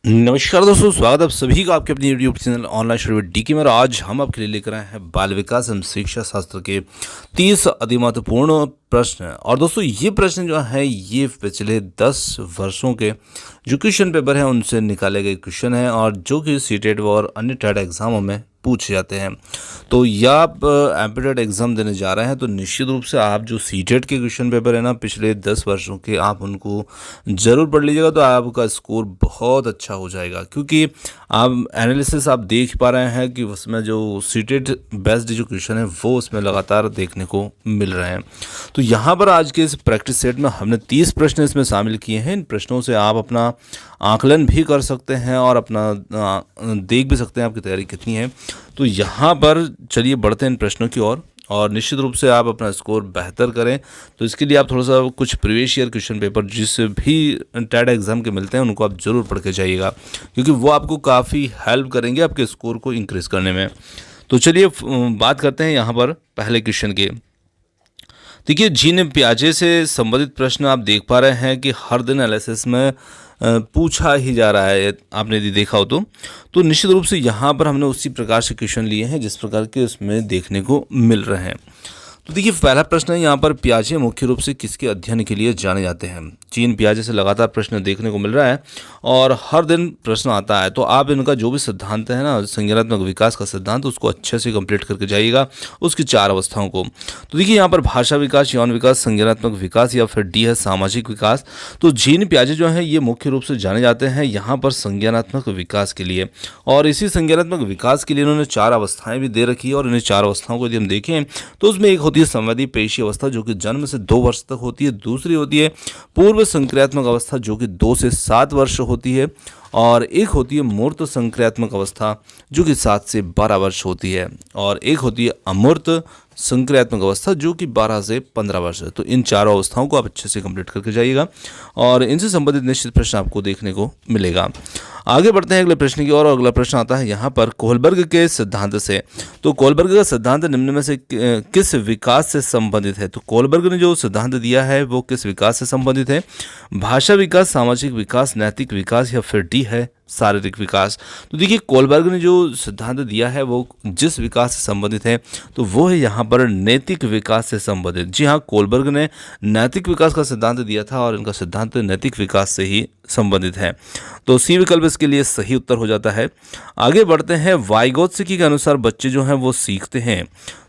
नमस्कार दोस्तों, स्वागत है आप सभी का आपके अपने YouTube channel online study with DK में। और आज हम आपके लिए लेकर आए हैं बाल विकास एवं शिक्षा शास्त्र के 30 अति महत्वपूर्ण प्रश्न। और दोस्तों ये प्रश्न जो है ये पिछले 10 वर्षों के जो क्वेश्चन पेपर हैं उनसे निकाले गए क्वेश्चन हैं और जो कि सीटेट और अन्य टेट एग्जामों में पूछे जाते हैं। तो या आप एमपीटेट एग्ज़ाम देने जा रहे हैं तो निश्चित रूप से आप जो सीटेट के क्वेश्चन पेपर है ना पिछले 10 वर्षों के, आप उनको ज़रूर पढ़ लीजिएगा तो आपका स्कोर बहुत अच्छा हो जाएगा। क्योंकि आप एनालिसिस आप देख पा रहे हैं कि उसमें जो सीटेट बेस्ड जो क्वेश्चन है वो उसमें लगातार देखने को मिल रहे हैं। तो यहाँ पर आज के इस प्रैक्टिस सेट में हमने 30 प्रश्न इसमें शामिल किए हैं। इन प्रश्नों से आप अपना आकलन भी कर सकते हैं और अपना देख भी सकते हैं आपकी तैयारी कितनी है। तो यहाँ पर चलिए बढ़ते हैं इन प्रश्नों की ओर और निश्चित रूप से आप अपना स्कोर बेहतर करें। तो इसके लिए आप थोड़ा सा कुछ प्रीवियस ईयर क्वेश्चन पेपर जिस भी टेट एग्ज़ाम के मिलते हैं उनको आप ज़रूर पढ़ के जाइएगा, क्योंकि वो आपको काफ़ी हेल्प करेंगे आपके स्कोर को इंक्रीज़ करने में। तो चलिए बात करते हैं यहाँ पर पहले क्वेश्चन के। देखिए, जीन पियाजे से संबंधित प्रश्न आप देख पा रहे हैं कि हर दिन एलएसएस में पूछा ही जा रहा है। आपने यदि देखा हो तो निश्चित रूप से यहाँ पर हमने उसी प्रकार से क्वेश्चन लिए हैं जिस प्रकार के उसमें देखने को मिल रहे हैं। तो देखिए, पहला प्रश्न है यहाँ पर, पियाजे मुख्य रूप से किसके अध्ययन के लिए जाने जाते हैं। जीन पियाजे से लगातार प्रश्न देखने को मिल रहा है और हर दिन प्रश्न आता है। तो आप इनका जो भी सिद्धांत है ना, संज्ञानात्मक विकास का सिद्धांत, उसको अच्छे से कंप्लीट करके जाइएगा, उसकी 4 अवस्थाओं को। तो देखिए यहाँ पर भाषा विकास, यौन विकास, संज्ञानात्मक विकास या फिर डी है सामाजिक विकास। तो जीन पियाजे जो है ये मुख्य रूप से जाने जाते हैं यहाँ पर संज्ञानात्मक विकास के लिए। और इसी संज्ञानात्मक विकास के लिए इन्होंने 4 अवस्थाएं भी दे रखी है। और इन 4 अवस्थाओं को यदि हम देखें तो उसमें एक होती है संवेदी पेशी अवस्था जो कि जन्म से 2 वर्ष तक होती है। दूसरी होती है पूर्व संक्रियात्मक अवस्था जो कि 2 से 7 वर्ष होती है। और एक होती है मूर्त संक्रियात्मक अवस्था जो कि 7 से 12 वर्ष होती है। और एक होती है अमूर्त संक्रियात्मक अवस्था जो कि 12 से 15 वर्ष है। तो इन 4 अवस्थाओं को आप अच्छे से कंप्लीट करके जाइएगा और इनसे संबंधित निश्चित प्रश्न आपको देखने को मिलेगा। आगे बढ़ते हैं अगले प्रश्न की ओर। और अगला प्रश्न आता है यहाँ पर, कोहलबर्ग के सिद्धांत से। तो कोहलबर्ग का सिद्धांत निम्न में से किस विकास से संबंधित है। तो कोहलबर्ग ने जो सिद्धांत दिया है वो किस विकास से संबंधित है। भाषा विकास, सामाजिक विकास, नैतिक विकास या फिर डी है शारीरिक विकास। तो देखिए, कोहलबर्ग ने जो सिद्धांत दिया है वो जिस विकास से संबंधित है तो वो है यहाँ पर नैतिक विकास से संबंधित। जी हाँ, कोहलबर्ग ने नैतिक विकास का सिद्धांत दिया था और इनका सिद्धांत नैतिक विकास से ही संबंधित है। तो सी विकल्प इसके लिए सही उत्तर हो जाता है। आगे बढ़ते हैं, वाइगोत्स्की के अनुसार बच्चे जो हैं वो सीखते हैं।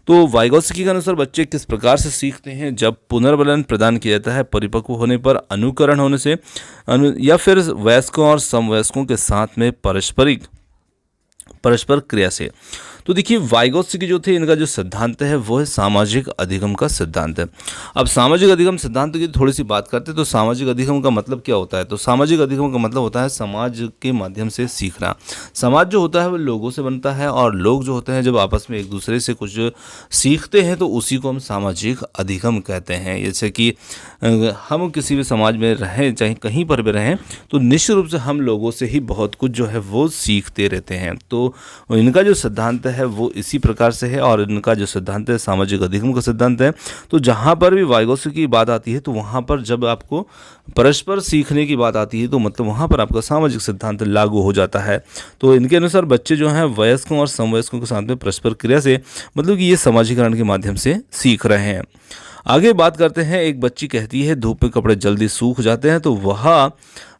तो वाइगोत्स्की के अनुसार बच्चे किस प्रकार से सीखते हैं। जब पुनर्बलन प्रदान किया जाता है, परिपक्व होने पर, अनुकरण होने से, या फिर वयस्कों और समवयस्कों के साथ में परस्पर क्रिया से। तो देखिए, वाइगोत्स्की जो थे इनका जो सिद्धांत है वो है सामाजिक अधिगम का सिद्धांत है। अब सामाजिक अधिगम सिद्धांत की थोड़ी सी बात करते हैं तो सामाजिक अधिगम का मतलब क्या होता है। तो सामाजिक अधिगम का मतलब होता है समाज के माध्यम से सीखना। समाज जो होता है वो लोगों से बनता है और लोग जो होते हैं जब आपस में एक दूसरे से कुछ सीखते हैं तो उसी को हम सामाजिक अधिगम कहते हैं। जैसे कि हम किसी भी समाज में रहें, चाहे कहीं पर भी रहें, तो निश्चित रूप से हम लोगों से ही बहुत कुछ जो है वो सीखते रहते हैं। तो इनका जो सिद्धांत है वो इसी प्रकार से है और इनका जो सिद्धांत है सामाजिक अधिगम का सिद्धांत है। तो जहाँ पर भी वाइगोत्स्की की बात आती है तो वहाँ पर जब आपको परस्पर सीखने की बात आती है तो मतलब वहाँ पर आपका सामाजिक सिद्धांत लागू हो जाता है। तो इनके अनुसार बच्चे जो हैं वयस्कों और समवयस्कों के साथ में परस्पर क्रिया से, मतलब कि ये सामाजिकरण के माध्यम से सीख रहे हैं। आगे बात करते हैं, एक बच्ची कहती है धूप में कपड़े जल्दी सूख जाते हैं। तो वह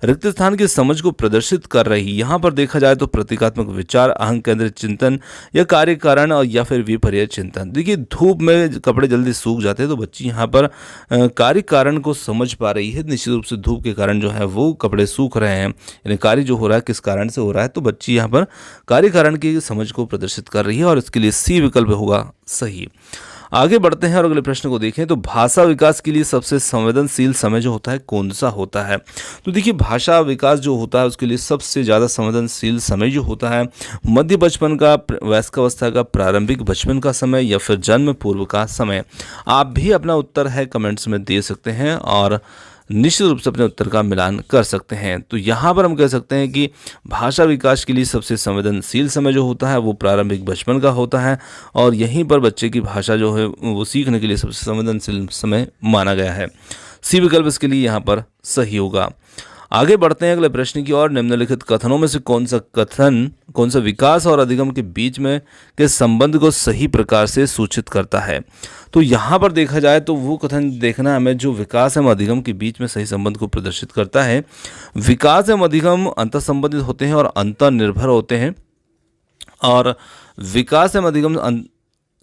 रिक्त स्थान की समझ को प्रदर्शित कर रही। यहाँ पर देखा जाए तो प्रतीकात्मक विचार, अहं केंद्रित चिंतन या कार्य कारण और या फिर विपर्य चिंतन। देखिए, धूप में कपड़े जल्दी सूख जाते हैं तो बच्ची यहाँ पर कार्य कारण को समझ पा रही है। निश्चित रूप से धूप के कारण जो है वो कपड़े सूख रहे हैं, यानी कार्य जो हो रहा है किस कारण से हो रहा है। तो बच्ची यहाँ पर कार्य कारण की समझ को प्रदर्शित कर रही है और इसके लिए सी विकल्प होगा सही। आगे बढ़ते हैं और अगले प्रश्न को देखें। तो भाषा विकास के लिए सबसे संवेदनशील समय जो होता है कौन सा होता है। तो देखिए, भाषा विकास जो होता है उसके लिए सबसे ज़्यादा संवेदनशील समय जो होता है मध्य बचपन का, वयस्कावस्था का, प्रारंभिक बचपन का समय या फिर जन्म पूर्व का समय। आप भी अपना उत्तर है कमेंट्स में दे सकते हैं और निश्चित रूप से अपने उत्तर का मिलान कर सकते हैं। तो यहाँ पर हम कह सकते हैं कि भाषा विकास के लिए सबसे संवेदनशील समय जो होता है वो प्रारंभिक बचपन का होता है और यहीं पर बच्चे की भाषा जो है वो सीखने के लिए सबसे संवेदनशील समय माना गया है। सी विकल्प इसके लिए यहाँ पर सही होगा। आगे बढ़ते हैं अगले प्रश्न की ओर। निम्नलिखित कथनों में से कौन सा विकास और अधिगम के बीच में के संबंध को सही प्रकार से सूचित करता है? तो यहाँ पर देखा जाए तो वो कथन देखना हमें जो विकास एवं अधिगम के बीच में सही संबंध को प्रदर्शित करता है। विकास एवं अधिगम अंतर संबंधित होते हैं और अंतर निर्भर होते हैं, और विकास एवं अधिगम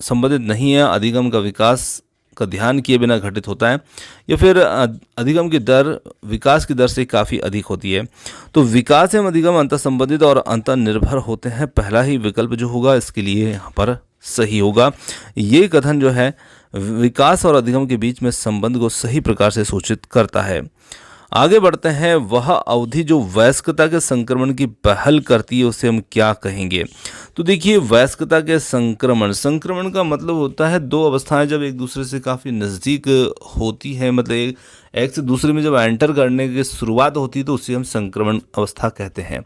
संबंधित नहीं है। अधिगम का विकास का ध्यान किए बिना घटित होता है, या फिर अधिगम की दर विकास की दर से काफ़ी अधिक होती है। तो विकास एवं अधिगम अंतर संबंधित और अंतर निर्भर होते हैं, पहला ही विकल्प जो होगा इसके लिए यहाँ पर सही होगा। ये कथन जो है विकास और अधिगम के बीच में संबंध को सही प्रकार से सूचित करता है। आगे बढ़ते हैं। वह अवधि जो वयस्कता के संक्रमण की पहल करती है उसे हम क्या कहेंगे? तो देखिए, वयस्कता के संक्रमण का मतलब होता है दो अवस्थाएं जब एक दूसरे से काफ़ी नज़दीक होती है, मतलब एक से दूसरे में जब एंटर करने की शुरुआत होती है तो उसे हम संक्रमण अवस्था कहते हैं।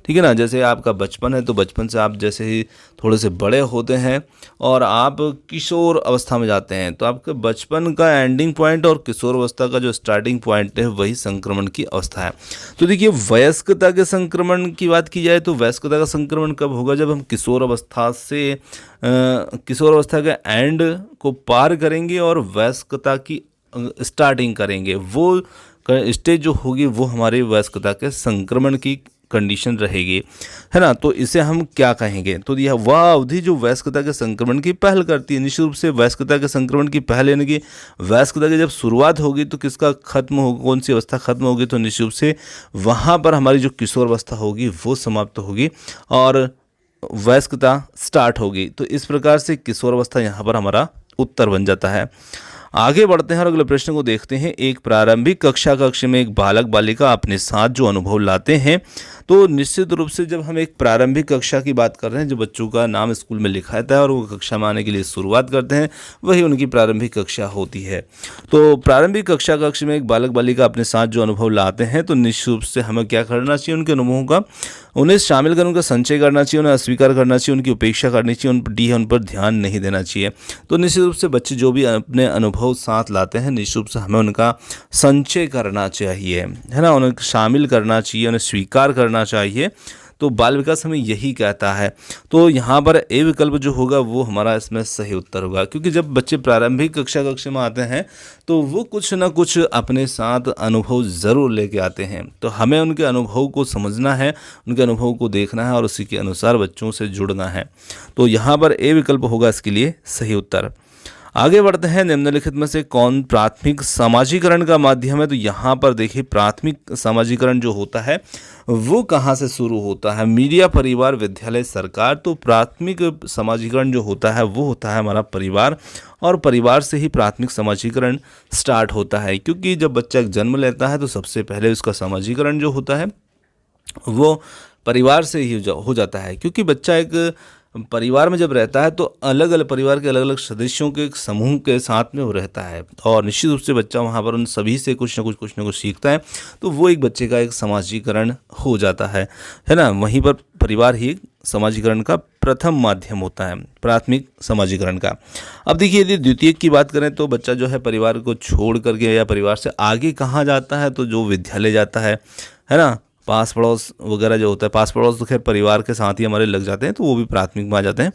ठीक है ना। जैसे आपका बचपन है तो बचपन से आप जैसे ही थोड़े से बड़े होते हैं और आप किशोर अवस्था में जाते हैं, तो आपके बचपन का एंडिंग पॉइंट और किशोर अवस्था का जो स्टार्टिंग पॉइंट है वही संक्रमण की अवस्था है। तो देखिए, वयस्कता के संक्रमण की बात की जाए तो वयस्कता का संक्रमण कब होगा? जब हम किशोर अवस्था से किशोर अवस्था के एंड को पार करेंगे और वयस्कता की स्टार्टिंग करेंगे। वो स्टेज जो होगी वो हमारे वयस्कता के संक्रमण की कंडीशन रहेगी, है ना। तो इसे हम क्या कहेंगे? तो यह वह अवधि जो वयस्कता के संक्रमण की पहल करती है। निश्चित रूप से वयस्कता के संक्रमण की पहल यानी कि वयस्कता की जब शुरुआत होगी तो किसका खत्म होगा, कौन सी अवस्था खत्म होगी? तो निश्चित रूप से वहाँ पर हमारी जो किशोर अवस्था होगी वो समाप्त होगी और वयस्कता स्टार्ट होगी। तो इस प्रकार से किशोर अवस्था यहाँ पर हमारा उत्तर बन जाता है। आगे बढ़ते हैं और अगले प्रश्न को देखते हैं। एक प्रारंभिक कक्ष में एक बालक बालिका अपने साथ जो अनुभव लाते हैं, तो निश्चित रूप से जब हम एक प्रारंभिक कक्षा की बात कर रहे हैं, जो बच्चों का नाम स्कूल में लिखा जाता है और वो कक्षा में आने के लिए शुरुआत करते हैं, वही उनकी प्रारंभिक कक्षा होती है। तो प्रारंभिक कक्ष में एक बालक बालिका अपने साथ जो अनुभव लाते हैं, तो निश्चित रूप से हमें क्या करना चाहिए? उनके अनुभवों का उन्हें शामिल कर उनका संचय करना चाहिए, उन्हें अस्वीकार करना चाहिए, उनकी उपेक्षा करनी चाहिए, उन पर ध्यान नहीं देना चाहिए। तो निश्चित रूप से बच्चे जो भी अपने अनुभव साथ लाते हैं, निश्चित रूप से हमें उनका संचय करना चाहिए, है ना, उन्हें शामिल करना चाहिए, उन्हें स्वीकार करना चाहिए। तो बाल विकास हमें यही कहता है। तो यहाँ पर ए विकल्प जो होगा वो हमारा इसमें सही उत्तर होगा, क्योंकि जब बच्चे प्रारंभिक कक्षा में आते हैं तो वो कुछ ना कुछ अपने साथ अनुभव ज़रूर लेके आते हैं। तो हमें उनके अनुभव को समझना है, उनके अनुभव को देखना है और उसी के अनुसार बच्चों से जुड़ना है। तो यहाँ पर ए विकल्प होगा इसके लिए सही उत्तर। आगे बढ़ते हैं। निम्नलिखित में से कौन प्राथमिक सामाजिकरण का माध्यम है? तो यहाँ पर देखिए, प्राथमिक सामाजिकरण जो होता है वो कहाँ से शुरू होता है? मीडिया, परिवार, विद्यालय, सरकार। तो प्राथमिक सामाजिकरण जो होता है वो होता है हमारा परिवार, और परिवार से ही प्राथमिक सामाजिकरण स्टार्ट होता है, क्योंकि जब बच्चा एक जन्म लेता है तो सबसे पहले उसका सामाजिकरण जो होता है वो परिवार से ही हो जाता है। क्योंकि बच्चा एक परिवार में जब रहता है तो अलग अलग परिवार के अलग अलग सदस्यों के एक समूह के साथ में वो रहता है, और निश्चित रूप से बच्चा वहाँ पर उन सभी से कुछ ना कुछ सीखता है। तो वो एक बच्चे का एक सामाजिकरण हो जाता है ना। वहीं पर परिवार ही सामाजिकरण का प्रथम माध्यम होता है, प्राथमिक सामाजिकरण का। अब देखिए, यदि द्वितीयक की बात करें तो बच्चा जो है परिवार को छोड़ करके या परिवार से आगे कहाँ जाता है? तो जो विद्यालय जाता है ना। पास पड़ोस वगैरह जो होता है, पास पड़ोस तो खैर परिवार के साथ ही हमारे लग जाते हैं, तो वो भी प्राथमिक में आ जाते हैं,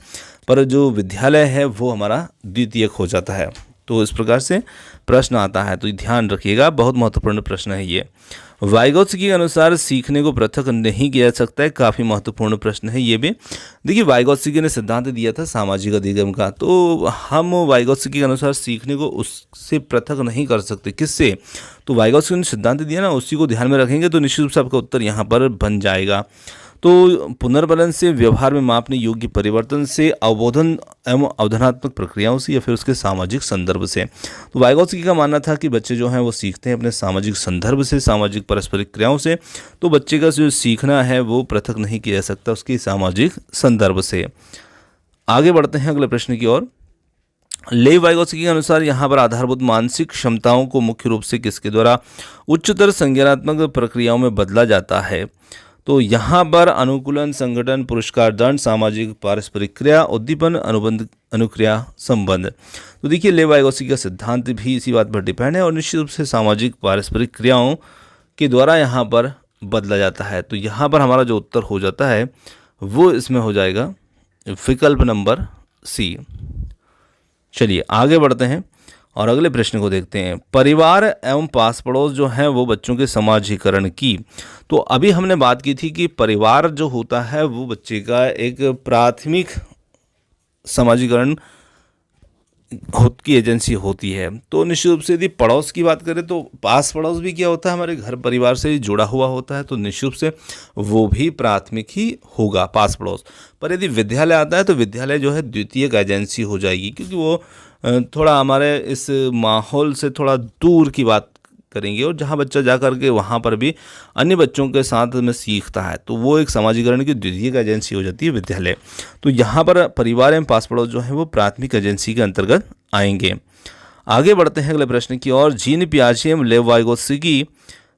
पर जो विद्यालय है वो हमारा द्वितीयक हो जाता है। तो इस प्रकार से प्रश्न आता है, तो ध्यान रखिएगा, बहुत महत्वपूर्ण प्रश्न है ये। वाइगोत्स्की के अनुसार सीखने को पृथक नहीं किया जा सकता है, काफ़ी महत्वपूर्ण प्रश्न है ये भी। देखिए, वाइगोत्स्की ने सिद्धांत दिया था सामाजिक अधिगम का, तो हम वाइगोत्स्की के अनुसार सीखने को उससे पृथक नहीं कर सकते। किससे? तो वाइगोत्स्की ने सिद्धांत दिया ना, उसी को ध्यान में रखेंगे तो निश्चित रूप से आपका उत्तर यहाँ पर बन जाएगा। तो पुनर्बलन से, व्यवहार में मापने योग्य परिवर्तन से, अवबोधन एवं अवधारणात्मक प्रक्रियाओं से, या फिर उसके सामाजिक संदर्भ से। तो वाइगोत्स्की का मानना था कि बच्चे जो हैं वो सीखते हैं अपने सामाजिक संदर्भ से, सामाजिक परस्परिक क्रियाओं से। तो बच्चे का जो सीखना है वो पृथक नहीं किया जा सकता उसके सामाजिक संदर्भ से। आगे बढ़ते हैं अगले प्रश्न की ओर। लेव वाइगोत्स्की के अनुसार यहाँ पर आधारभूत मानसिक क्षमताओं को मुख्य रूप से किसके द्वारा उच्चतर संज्ञानात्मक प्रक्रियाओं में बदला जाता है? तो यहाँ पर अनुकूलन, संगठन, पुरस्कार, दंड, सामाजिक पारस्परिक क्रिया, उद्दीपन, अनुबंध, अनुक्रिया, संबंध। तो देखिए, लेव वाइगोत्स्की का सिद्धांत भी इसी बात पर डिपेंड है, और निश्चित रूप से सामाजिक पारस्परिक क्रियाओं के द्वारा यहाँ पर बदला जाता है। तो यहाँ पर हमारा जो उत्तर हो जाता है वो इसमें हो जाएगा विकल्प नंबर सी। चलिए आगे बढ़ते हैं और अगले प्रश्न को देखते हैं। परिवार एवं पास पड़ोस जो हैं वो बच्चों के समाजीकरण की, तो अभी हमने बात की थी कि परिवार जो होता है वो बच्चे का एक प्राथमिक समाजीकरण की एजेंसी होती है। तो निश्चित रूप से यदि पड़ोस की बात करें तो पास पड़ोस भी क्या होता है, हमारे घर परिवार से ही जुड़ा हुआ होता है, तो निश्चित रूप से वो भी प्राथमिक ही होगा पास पड़ोस। पर यदि विद्यालय आता है तो विद्यालय जो है द्वितीयक एजेंसी हो जाएगी, क्योंकि वो थोड़ा हमारे इस माहौल से थोड़ा दूर की बात करेंगे और जहाँ बच्चा जा कर के वहाँ पर भी अन्य बच्चों के साथ में सीखता है, तो वो एक समाजीकरण की द्वितीयक एजेंसी हो जाती है विद्यालय। तो यहाँ पर परिवार एवं पास पड़ोस जो है वो प्राथमिक एजेंसी के अंतर्गत आएंगे। आगे बढ़ते हैं अगले प्रश्न की ओर। जीन पियाजे एवं लेव वाइगोत्स्की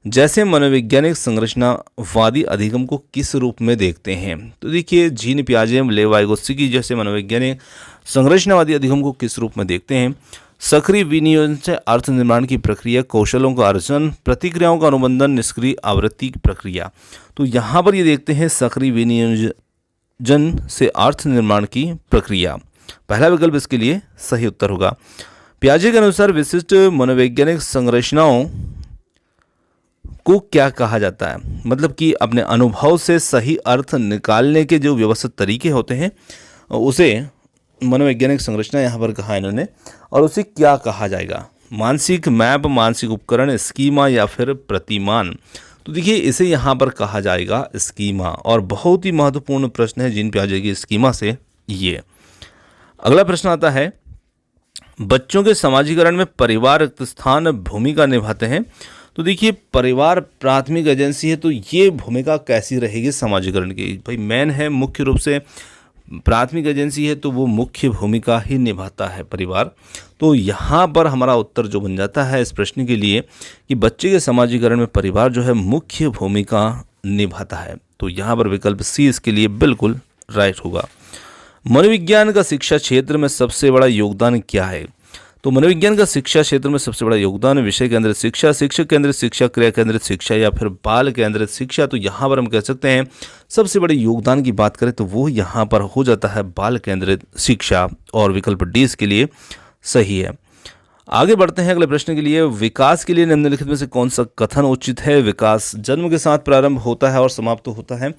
जैसे मनोवैज्ञानिक संरचनावादी अधिगम को किस रूप में देखते हैं? तो देखिए, जीन पियाजे एवं लेव वाइगोत्स्की जैसे मनोवैज्ञानिक संरचनावादी अधिगम को किस रूप में देखते हैं? सक्रिय विनियोजन से अर्थ निर्माण की प्रक्रिया, कौशलों का अर्जन, प्रतिक्रियाओं का अनुबंधन, निष्क्रिय आवृत्ति की प्रक्रिया। तो यहाँ पर ये देखते हैं सक्रिय विनियोजन से अर्थ निर्माण की प्रक्रिया। पहला विकल्प इसके लिए सही उत्तर होगा। पियाजे के अनुसार विशिष्ट मनोवैज्ञानिक संरचनाओं को क्या कहा जाता है? मतलब कि अपने अनुभव से सही अर्थ निकालने के जो व्यवस्थित तरीके होते हैं उसे मनोवैज्ञानिक संरचना यहाँ पर कहा इन्होंने, और उसे क्या कहा जाएगा? मानसिक मैप, मानसिक उपकरण, स्कीमा या फिर प्रतिमान। तो देखिए, इसे यहाँ पर कहा जाएगा स्कीमा, और बहुत ही महत्वपूर्ण प्रश्न है जीन पियाजे की स्कीमा से ये। अगला प्रश्न आता है, बच्चों के समाजीकरण में परिवार रिक्त स्थान भूमिका निभाते हैं। तो देखिए, परिवार प्राथमिक एजेंसी है, तो ये भूमिका कैसी रहेगी समाजीकरण की? भाई मेन है, मुख्य रूप से प्राथमिक एजेंसी है तो वो मुख्य भूमिका ही निभाता है परिवार। तो यहाँ पर हमारा उत्तर जो बन जाता है इस प्रश्न के लिए कि बच्चे के समाजीकरण में परिवार जो है मुख्य भूमिका निभाता है। तो यहाँ पर विकल्प सी इसके लिए बिल्कुल राइट होगा। मनोविज्ञान का शिक्षा क्षेत्र में सबसे बड़ा योगदान क्या है? तो मनोविज्ञान का शिक्षा क्षेत्र में सबसे बड़ा योगदान विषय केंद्रित शिक्षा, शिक्षक केंद्रित शिक्षा, क्रिया केंद्रित शिक्षा या फिर बाल केंद्रित शिक्षा। तो यहाँ पर हम कह सकते हैं सबसे बड़े योगदान की बात करें तो वो यहाँ पर हो जाता है बाल केंद्रित शिक्षा, और विकल्प डी इसके लिए सही है। आगे बढ़ते हैं अगले प्रश्न के लिए। विकास के लिए निम्नलिखित में से कौन सा कथन उचित है? विकास जन्म के साथ प्रारंभ होता है और समाप्त होता है।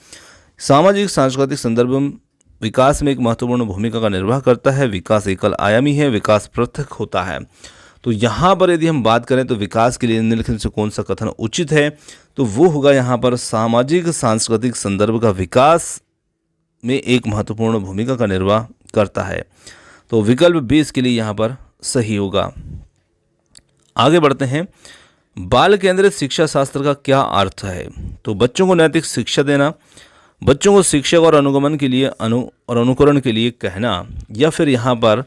सामाजिक सांस्कृतिक संदर्भ विकास में एक महत्वपूर्ण भूमिका का निर्वाह करता है। विकास एकल आयामी है, विकास पृथक होता है। तो यहाँ पर यदि हम बात करें तो विकास के लिए निम्नलिखित से कौन सा कथन उचित है? तो वो होगा यहाँ पर सामाजिक सांस्कृतिक संदर्भ का विकास में एक महत्वपूर्ण भूमिका का निर्वाह करता है। तो विकल्प बी इसके लिए यहाँ पर सही होगा। आगे बढ़ते हैं। बाल केंद्रित शिक्षा शास्त्र का क्या अर्थ है? तो बच्चों को नैतिक शिक्षा देना, बच्चों को शिक्षक और अनुगमन के लिए अनुकरण के लिए कहना, या फिर यहाँ पर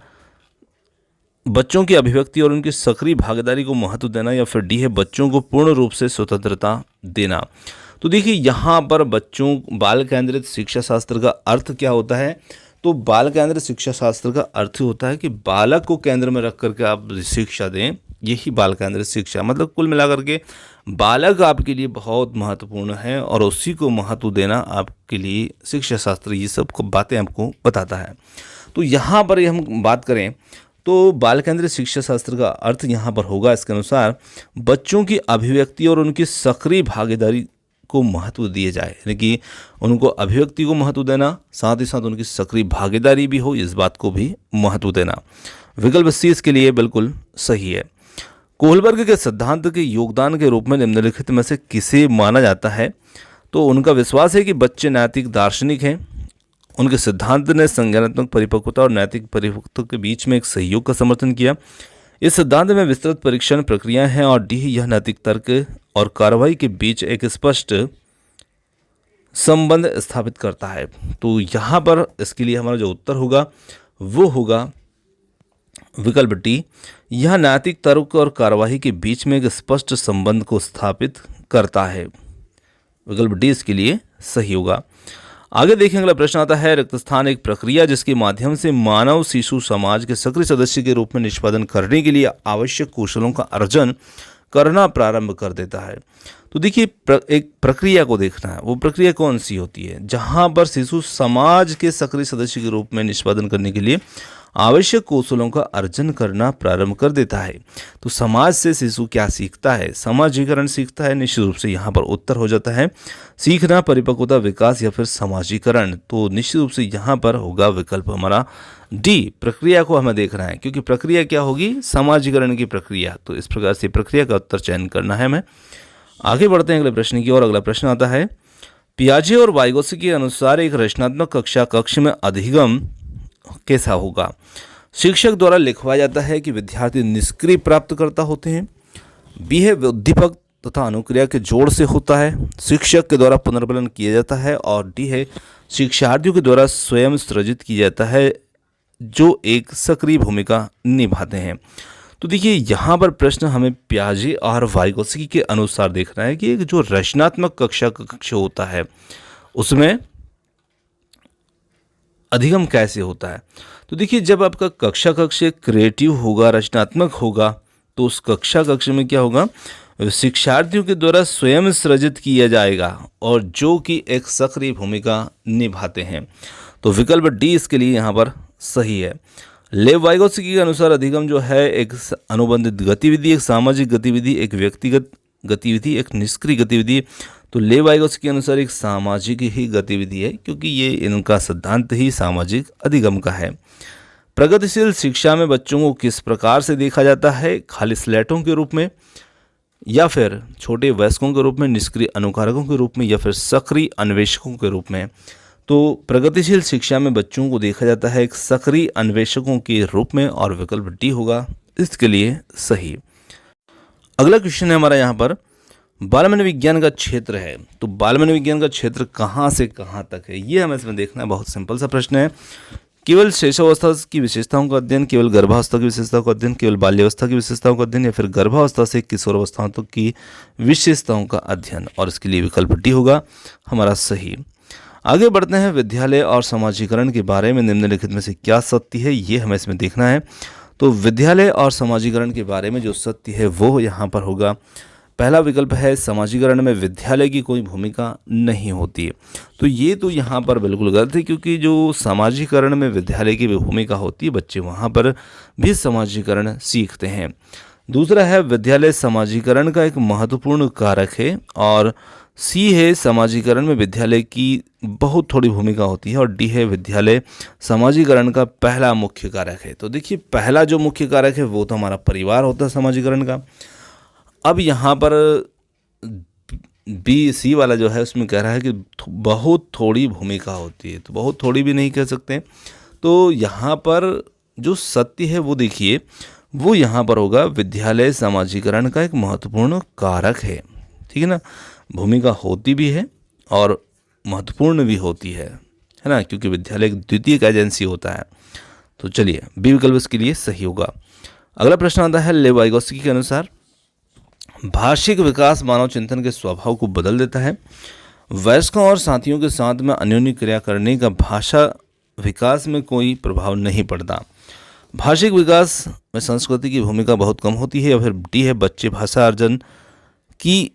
बच्चों की अभिव्यक्ति और उनकी सक्रिय भागीदारी को महत्व देना, या फिर डी है बच्चों को पूर्ण रूप से स्वतंत्रता देना। तो देखिए, यहाँ पर बच्चों बाल केंद्रित शिक्षा शास्त्र का अर्थ क्या होता है? तो बाल केंद्रित शिक्षा शास्त्र का अर्थ होता है कि बालक को केंद्र में रख करके आप शिक्षा दें, यही बाल केंद्रित शिक्षा। मतलब कुल मिलाकर के बालक आपके लिए बहुत महत्वपूर्ण है और उसी को महत्व देना आपके लिए शिक्षा शास्त्र ये सब बातें आपको बताता है। तो यहाँ पर हम बात करें तो बाल केंद्रित शिक्षा शास्त्र का अर्थ यहाँ पर होगा इसके अनुसार बच्चों की अभिव्यक्ति और उनकी सक्रिय भागीदारी को महत्व दिए जाए, यानी कि उनको अभिव्यक्ति को महत्व देना, साथ ही साथ उनकी सक्रिय भागीदारी भी हो, इस बात को भी महत्व देना। विकल्प सी इसके लिए बिल्कुल सही है। कोहलबर्ग के सिद्धांत के योगदान के रूप में निम्नलिखित में से किसे माना जाता है? तो उनका विश्वास है कि बच्चे नैतिक दार्शनिक हैं। उनके सिद्धांत ने संज्ञानात्मक परिपक्वता और नैतिक परिपक्वता के बीच में एक सहयोग का समर्थन किया। इस सिद्धांत में विस्तृत परीक्षण प्रक्रिया है, और डी यह नैतिक तर्क और कार्रवाई के बीच एक स्पष्ट संबंध स्थापित करता है। तो यहाँ पर इसके लिए हमारा जो उत्तर होगा वो होगा विकल्प डी, यह नैतिक तर्क और कार्यवाही के बीच में एक स्पष्ट संबंध को स्थापित करता है। विकल्प डी इसके लिए सही होगा। आगे देखें, अगला प्रश्न आता है। रिक्त स्थान एक प्रक्रिया जिसके माध्यम से मानव शिशु समाज के सक्रिय सदस्य के रूप में निष्पादन करने के लिए आवश्यक कौशलों का अर्जन करना प्रारंभ कर देता है। तो देखिए एक प्रक्रिया को देखना है, वो प्रक्रिया कौन सी होती है जहाँ पर शिशु समाज के सक्रिय सदस्य के रूप में निष्पादन करने के लिए आवश्यक कौशलों का अर्जन करना प्रारंभ कर देता है। तो समाज से शिशु क्या सीखता है? समाजीकरण सीखता है। निश्चित रूप से यहाँ पर उत्तर हो जाता है सीखना, परिपक्वता, विकास या फिर समाजीकरण। तो निश्चित रूप से यहाँ पर होगा विकल्प हमारा डी, प्रक्रिया को हमें देखना है, क्योंकि प्रक्रिया क्या होगी? समाजीकरण की प्रक्रिया। तो इस प्रकार से प्रक्रिया का उत्तर चयन करना है हमें। आगे बढ़ते हैं अगले प्रश्न की ओर। अगला प्रश्न आता है, पियाजे और वाइगोत्स्की के अनुसार एक रचनात्मक कक्षा कक्ष में अधिगम कैसा होगा? शिक्षक द्वारा लिखवाया जाता है कि विद्यार्थी निष्क्रिय प्राप्तकर्ता होते हैं। बी है उद्दीपक तथा अनुक्रिया के जोड़ से होता है, शिक्षक के द्वारा पुनर्बलन किया जाता है। और डी है शिक्षार्थियों के द्वारा स्वयं सृजित किया जाता है जो एक सक्रिय भूमिका निभाते हैं। तो देखिए यहाँ पर प्रश्न हमें पियाजे और वाइगोत्स्की के अनुसार देखना है कि एक जो रचनात्मक कक्षा का कक्ष होता है उसमें अधिगम कैसे होता है। तो देखिए जब आपका कक्षा कक्ष क्रिएटिव होगा, रचनात्मक होगा, तो उस कक्षा कक्ष में क्या होगा? शिक्षार्थियों के द्वारा स्वयं सृजित किया जाएगा और जो कि एक सक्रिय भूमिका निभाते हैं। तो विकल्प डी इसके लिए यहाँ पर सही है। लेव वाइगोत्स्की के अनुसार अधिगम जो है एक अनुबंधित गतिविधि, एक सामाजिक गतिविधि, एक व्यक्तिगत गतिविधि, एक निष्क्रिय गतिविधि। तो लेव वाइगोत्स्की के अनुसार एक सामाजिक ही गतिविधि है, क्योंकि ये इनका सिद्धांत ही सामाजिक अधिगम का है। प्रगतिशील शिक्षा में बच्चों को किस प्रकार से देखा जाता है? खाली स्लेटों के रूप में, या फिर छोटे वयस्कों के रूप में, निष्क्रिय अनुकारकों के रूप में, या फिर सक्रिय अन्वेषकों के रूप में? तो प्रगतिशील शिक्षा में बच्चों को देखा जाता है एक सक्रिय अन्वेषकों के रूप में, और विकल्प डी होगा इसके लिए सही। अगला क्वेश्चन है हमारा यहाँ पर, बाल मनोविज्ञान का क्षेत्र है। तो बाल मनोविज्ञान का क्षेत्र कहाँ से कहाँ तक है, ये हमें इसमें देखना है। बहुत सिंपल सा प्रश्न है। केवल शैशवावस्था की विशेषताओं का अध्ययन, केवल गर्भावस्था की विशेषताओं का अध्ययन, केवल बाल्यावस्था की विशेषताओं का अध्ययन, या फिर गर्भावस्था से किशोरावस्था तक की विशेषताओं का अध्ययन। और इसके लिए विकल्प डी होगा हमारा सही। आगे बढ़ते हैं, विद्यालय और समाजीकरण के बारे में निम्नलिखित में से क्या सत्य है, ये हमें इसमें देखना है। तो विद्यालय और समाजीकरण के बारे में जो सत्य है वो यहाँ पर होगा, पहला विकल्प है समाजीकरण में विद्यालय की कोई भूमिका नहीं होती है। तो ये तो यहाँ पर बिल्कुल गलत है, क्योंकि जो समाजीकरण में विद्यालय की भूमिका होती है, बच्चे वहाँ पर भी समाजीकरण सीखते हैं। दूसरा है विद्यालय समाजीकरण का एक महत्वपूर्ण कारक है, और सी है समाजीकरण में विद्यालय की बहुत थोड़ी भूमिका होती है, और डी है विद्यालय समाजीकरण का पहला मुख्य कारक है। तो देखिए पहला जो मुख्य कारक है वो तो हमारा परिवार होता है समाजीकरण का। अब यहाँ पर बी सी वाला जो है उसमें कह रहा है कि बहुत थोड़ी भूमिका होती है, तो बहुत थोड़ी भी नहीं कह सकते। तो यहाँ पर जो सत्य है वो देखिए, वो यहाँ पर होगा विद्यालय समाजीकरण का एक महत्वपूर्ण कारक है। ठीक है ना, भूमिका होती भी है और महत्वपूर्ण भी होती है ना, क्योंकि विद्यालय एक द्वितीयक एजेंसी होता है। तो चलिए बी विकल्प इसके लिए सही होगा। अगला प्रश्न आता है, लेव वाइगोत्स्की के अनुसार भाषिक विकास मानव चिंतन के स्वभाव को बदल देता है। वयस्कों और साथियों के साथ में अन्योन्य क्रिया करने का भाषा विकास में कोई प्रभाव नहीं पड़ता। भाषिक विकास में संस्कृति की भूमिका बहुत कम होती है, या फिर डी है बच्चे भाषा अर्जन की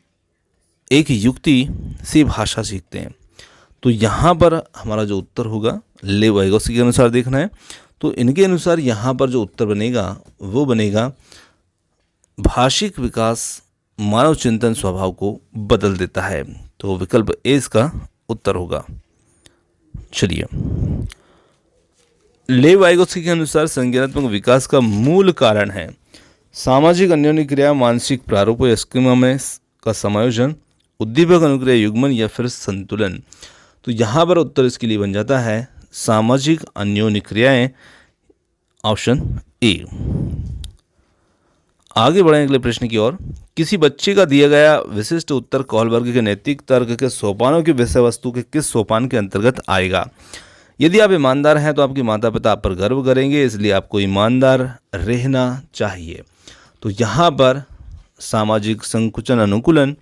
एक युक्ति से भाषा सीखते हैं। तो यहाँ पर हमारा जो उत्तर होगा लेव वाइगोत्स्की के अनुसार देखना है। तो इनके अनुसार यहाँ पर जो उत्तर बनेगा वो बनेगा भाषिक विकास मानव चिंतन स्वभाव को बदल देता है। तो विकल्प ए इसका उत्तर होगा। चलिए, लेव वाइगोत्स्की के अनुसार संज्ञानात्मक विकास का मूल कारण है सामाजिक अन्योन्य क्रिया, मानसिक प्रारूप या स्कीमा में का समायोजन, उद्दीपक अनुक्रिया युग्मन, या फिर संतुलन। तो यहाँ पर उत्तर इसके लिए बन जाता है सामाजिक अन्योन्य क्रियाएं, ऑप्शन ए। आगे बढ़ें अगले प्रश्न की ओर। किसी बच्चे का दिया गया विशिष्ट उत्तर कोहलबर्ग के नैतिक तर्क के सोपानों की विषय वस्तु के किस सोपान के अंतर्गत आएगा? यदि आप ईमानदार हैं तो आपके माता पिता आप पर गर्व करेंगे, इसलिए आपको ईमानदार रहना चाहिए। तो यहाँ पर सामाजिक संकुचन अनुकूलन,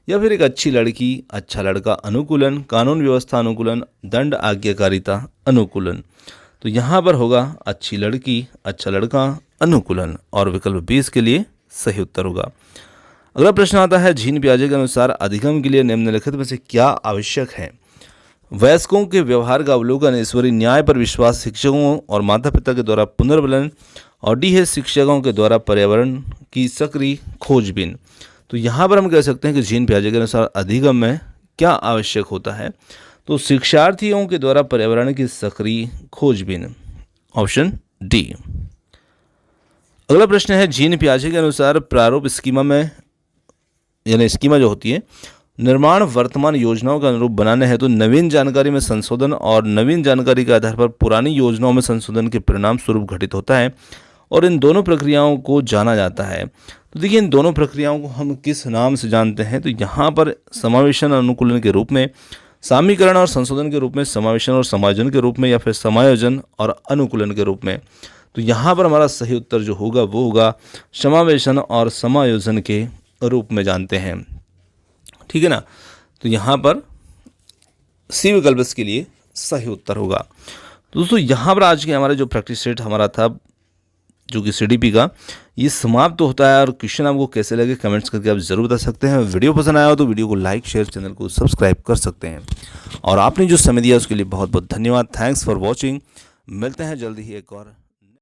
या फिर एक अच्छी लड़की अच्छा लड़का अनुकूलन, कानून व्यवस्था अनुकूलन, दंड आज्ञाकारिता अनुकूलन। तो यहाँ पर होगा अच्छी लड़की अच्छा लड़का अनुकूलन, और विकल्प 20 के लिए सही उत्तर होगा। अगला प्रश्न आता है, जीन पियाजे के अनुसार अधिगम के लिए निम्नलिखित में से क्या आवश्यक है? वयस्कों के व्यवहार का अवलोकन, ईश्वरीय न्याय पर विश्वास, शिक्षकों और माता पिता के द्वारा पुनर्बलन, और डी है शिक्षकों के द्वारा पर्यावरण की सक्रिय खोजबीन। तो यहाँ पर हम कह सकते हैं कि जीन पियाजे के अनुसार अधिगम में क्या आवश्यक होता है? तो शिक्षार्थियों के द्वारा पर्यावरण की सक्रिय खोजबीन, ऑप्शन डी। अगला प्रश्न है, जीन पियाजे के अनुसार प्रारूप स्कीमा में, यानी स्कीमा जो होती है, निर्माण वर्तमान योजनाओं के अनुरूप बनाने हैं तो नवीन जानकारी में संशोधन और नवीन जानकारी के आधार पर पुरानी योजनाओं में संशोधन के परिणाम स्वरूप घटित होता है और इन दोनों प्रक्रियाओं को जाना जाता है। तो देखिए, इन दोनों प्रक्रियाओं को हम किस नाम से जानते हैं? तो यहाँ पर समावेशन अनुकूलन के रूप में, सामीकरण और संशोधन के रूप में, समावेशन और समायोजन के रूप में, या फिर समायोजन और अनुकूलन के रूप में। तो यहाँ पर हमारा सही उत्तर जो होगा वो होगा समावेशन और समायोजन के रूप में जानते हैं। ठीक है ना? तो यहाँ पर सी विकल्प इसके लिए सही उत्तर होगा। दोस्तों, यहाँ पर आज के हमारे जो प्रैक्टिस सेट हमारा था, जो कि सीडीपी का, ये समाप्त होता है। और क्वेश्चन आपको कैसे लगे कमेंट्स करके आप जरूर बता सकते हैं। वीडियो पसंद आया हो तो वीडियो को लाइक, शेयर, चैनल को सब्सक्राइब कर सकते हैं। और आपने जो समय दिया उसके लिए बहुत बहुत धन्यवाद। Thanks for watching. मिलते हैं जल्दी ही एक और